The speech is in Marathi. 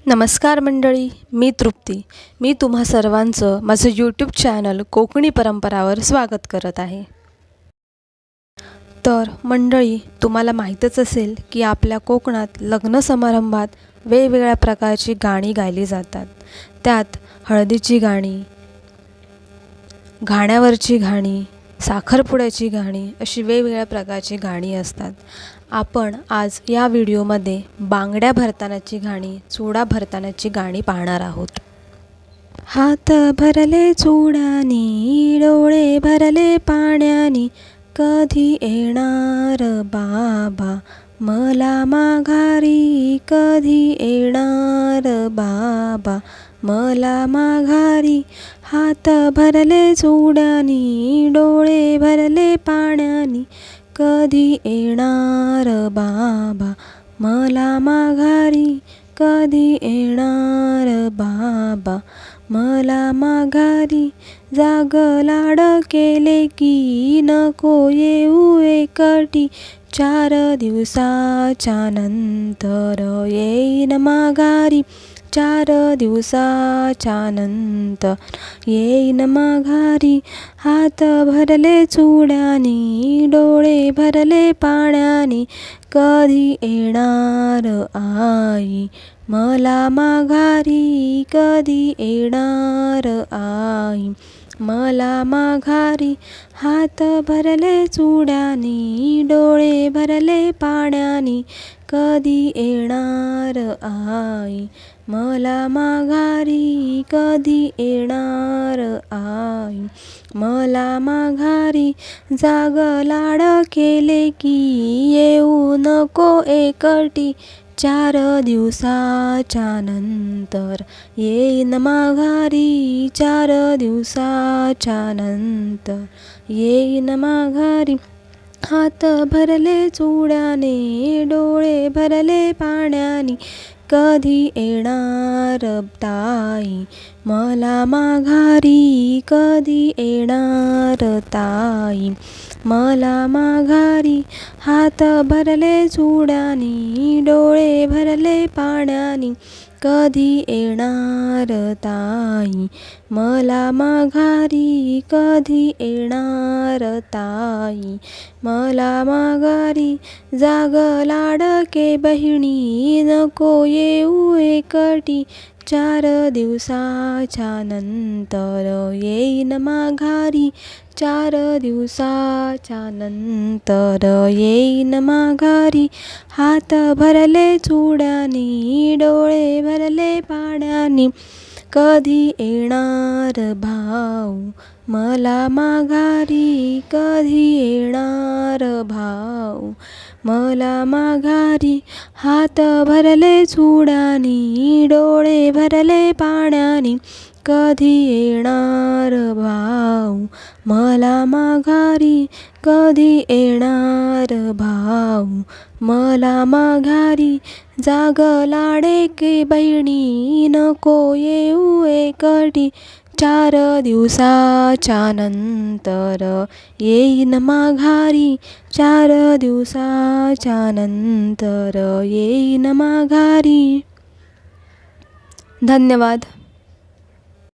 नमस्कार मंडळी, मी तृप्ती. मी तुम्हा सर्वांचं माझं यूट्यूब चॅनल कोकणी परंपरावर स्वागत करत आहे. तर मंडळी, तुम्हाला माहीतच असेल की आपल्या कोकणात लग्न समारंभात वेगवेगळ्या प्रकारची गाणी गायली जातात. त्यात हळदीची गाणी, घाण्यावरची गाणी, साखरपुड्याची गाणी अशी वेगवेगळ्या प्रकारची गाणी असतात. आपण आज या व्हिडिओमध्ये बांगड्या भरतानाची गाणी, चुडा भरतानाची गाणी पाहणार आहोत. हात भरले चुडानी, डोळे भरले पाण्यानी, कधी येणार बाबा मला माघारी, कधी येणार बाबा मला माघारी. हात भरले चुडानी, डोळे भरले पाण्यानी, कधी येणार बाबा मला माघारी, कधी येणार बाबा मला माघारी. जाग लाड केले की नको येऊ एकटी, 4 दिवसाच्या नंतर येईन माघारी, 4 दिवसाच्या नंतर येईन माघारी. हात भरले चुड्यानी, डोळे भरले पाण्यानी, कधी येणार आई मला माघारी, कधी येणार आई मला माघारी. हात भरले चुड्यानी, डोळे भरले पाण्यानी, कधी येणार आई मला माघारी, कधी येणार आई मला माघारी. जाग लाड केले की येऊ नको एकटी, 4 दिवसाच्या नंतर येईन माघारी, 4 दिवसाच्या नंतर येईन माघारी. हात भरले चुड्याने, डोळे भरले पाण्यानी, कधी येणार ताई मला माघारी, कधी येणार ताई मला माघारी. हात भरले चुड्यानी, डोळे भरले पाण्यानी, कधी येणार ताई मला माघारी, कधी येणार ताई मला माघारी. जाग लाडके बहिणी, नको येऊ एकटी, 4 दिवसाच्या नंतर येईन माघारी, 4 दिवसाच्या नंतर येईन माघारी. हात भरले चुड्यानी, डोळे भरले पाण्यानी, कधी येणार भाऊ मला माघारी, कधी येणार भाऊ मला माघारी. हात भरले चुड्यानी, डोळे भरले पाण्यानी, कधी येणार भाऊ मला माघारी, कधी येणार भाऊ मला माघारी. जाग लाडके बहिणी, नको येऊ एकटी, 4 दिवसाच्या नंतर येईन माघारी, 4 दिवसाच्या नंतर येईन माघारी. धन्यवाद.